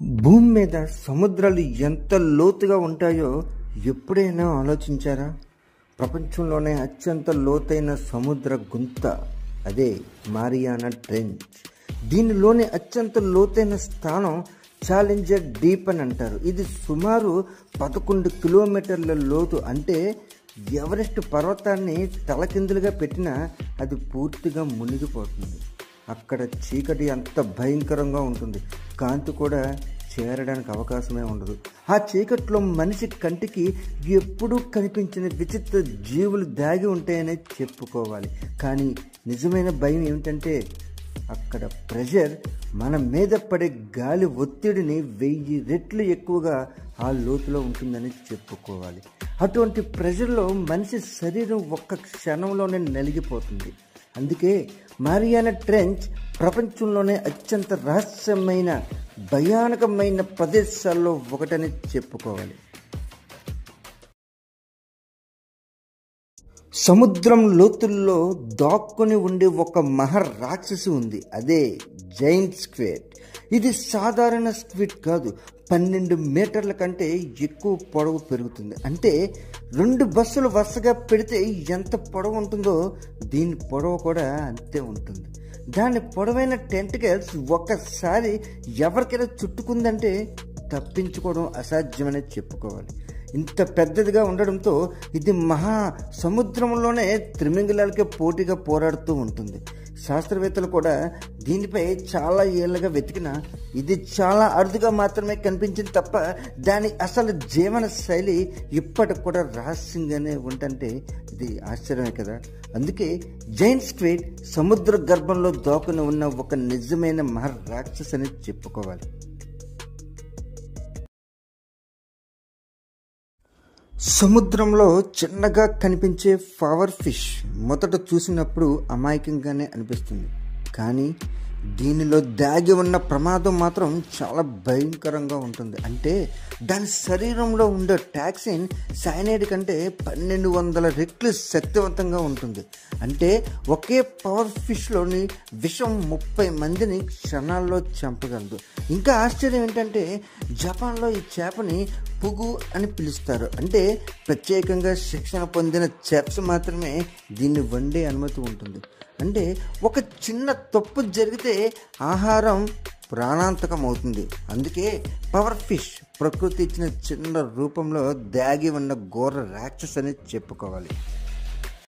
భూమి మీద సముద్రాలు ఎంత లోతుగా ఉంటాయో ఎప్పుడైనా ఆలోచించారా? ప్రపంచంలోనే అత్యంత లోతైన సముద్ర గుంత అదే మారియానా ట్రెంచ్. దీనిలోని అత్యంత లోతైన స్థానం ఛాలెంజర్ డీప్ అని అంటారు. ఇది సుమారు 11 కిలోమీటర్ల లోతు. అంటే ఎవరెస్ట్ పర్వతాన్ని తలకిందులుగా పెట్టినా అది పూర్తిగా మునిగిపోతుంది. అక్కడ చీకటి అంత భయంకరంగా ఉంటుంది. కాంతి కూడా చేరడానికి అవకాశమే ఉండదు. ఆ చీకట్లో మనిషి కంటికి ఎప్పుడూ కనిపించిన విచిత్ర జీవులు దాగి ఉంటాయనే చెప్పుకోవాలి. కానీ నిజమైన భయం ఏమిటంటే అక్కడ ప్రెషర్ మన మీద పడే గాలి ఒత్తిడిని 1000 రెట్లు ఎక్కువగా ఆ లోతులో ఉంటుందని చెప్పుకోవాలి. అటువంటి ప్రెషర్లో మనిషి శరీరం ఒక్క క్షణంలోనే నలిగిపోతుంది. అందుకే మారియానా ట్రెంచ్ ప్రపంచంలోనే అత్యంత రహస్యమైన భయానకమైన ప్రదేశాల్లో ఒకటని చెప్పుకోవాలి. సముద్రం లోతుల్లో దాక్కుని ఉండే ఒక మహారాక్షసి ఉంది. అదే జైంట్ స్క్విడ్. ఇది సాధారణ స్క్విడ్ కాదు, 12 మీటర్ల కంటే ఎక్కువ పొడవు పెరుగుతుంది. అంటే 2 బస్సులు వరుసగా పెడితే ఎంత పొడవు ఉంటుందో దీని పొడవు కూడా అంతే ఉంటుంది. దాని పొడవైన టెంటికల్స్ ఒక్కసారి ఎవరికైనా చుట్టుకుందంటే తప్పించుకోవడం అసాధ్యమని చెప్పుకోవాలి. ఇంత పెద్దదిగా ఉండడంతో ఇది మహా సముద్రంలోనే త్రిమింగలాలకే పోటీగా పోరాడుతూ ఉంటుంది. శాస్త్రవేత్తలు కూడా దీనిపై చాలా ఏళ్ళగా వెతికినా ఇది చాలా అరుదుగా మాత్రమే కనిపించింది తప్ప దాని అసలు జీవన శైలి ఇప్పటికి కూడా రహస్యంగానే ఉంటుంటే ఇది ఆశ్చర్యమే కదా. అందుకే జైంట్ స్క్విడ్ సముద్ర గర్భంలో దాక్కుని ఉన్న ఒక నిజమైన మహారాక్షసి అని చెప్పుకోవాలి. సముద్రంలో చిన్నగా కనిపించే పవర్ ఫిష్ మొదట చూసినప్పుడు అమాయకంగానే అనిపిస్తుంది. కానీ దీనిలో దాగి ఉన్న ప్రమాదం మాత్రం చాలా భయంకరంగా ఉంటుంది. అంటే దాని శరీరంలో ఉండే టాక్సిన్ సైనైడ్ కంటే 1200 రెట్లు శక్తివంతంగా ఉంటుంది. అంటే ఒకే పవర్ ఫిష్లోని విషం 30 మందిని క్షణాల్లో చంపగలదు. ఇంకా ఆశ్చర్యం ఏంటంటే జపాన్లో ఈ చేపని పుగు అని పిలుస్తారు. అంటే ప్రత్యేకంగా శిక్షణ పొందిన చెఫ్స్ మాత్రమే దీన్ని వండే అనుమతి ఉంటుంది. అంటే ఒక చిన్న తప్పు జరిగితే ఆహారం ప్రాణాంతకం అవుతుంది. అందుకే పవర్ ఫిష్ ప్రకృతి ఇచ్చిన చిన్న రూపంలో దాగి ఉన్న ఘోర రాక్షసి అని చెప్పుకోవాలి.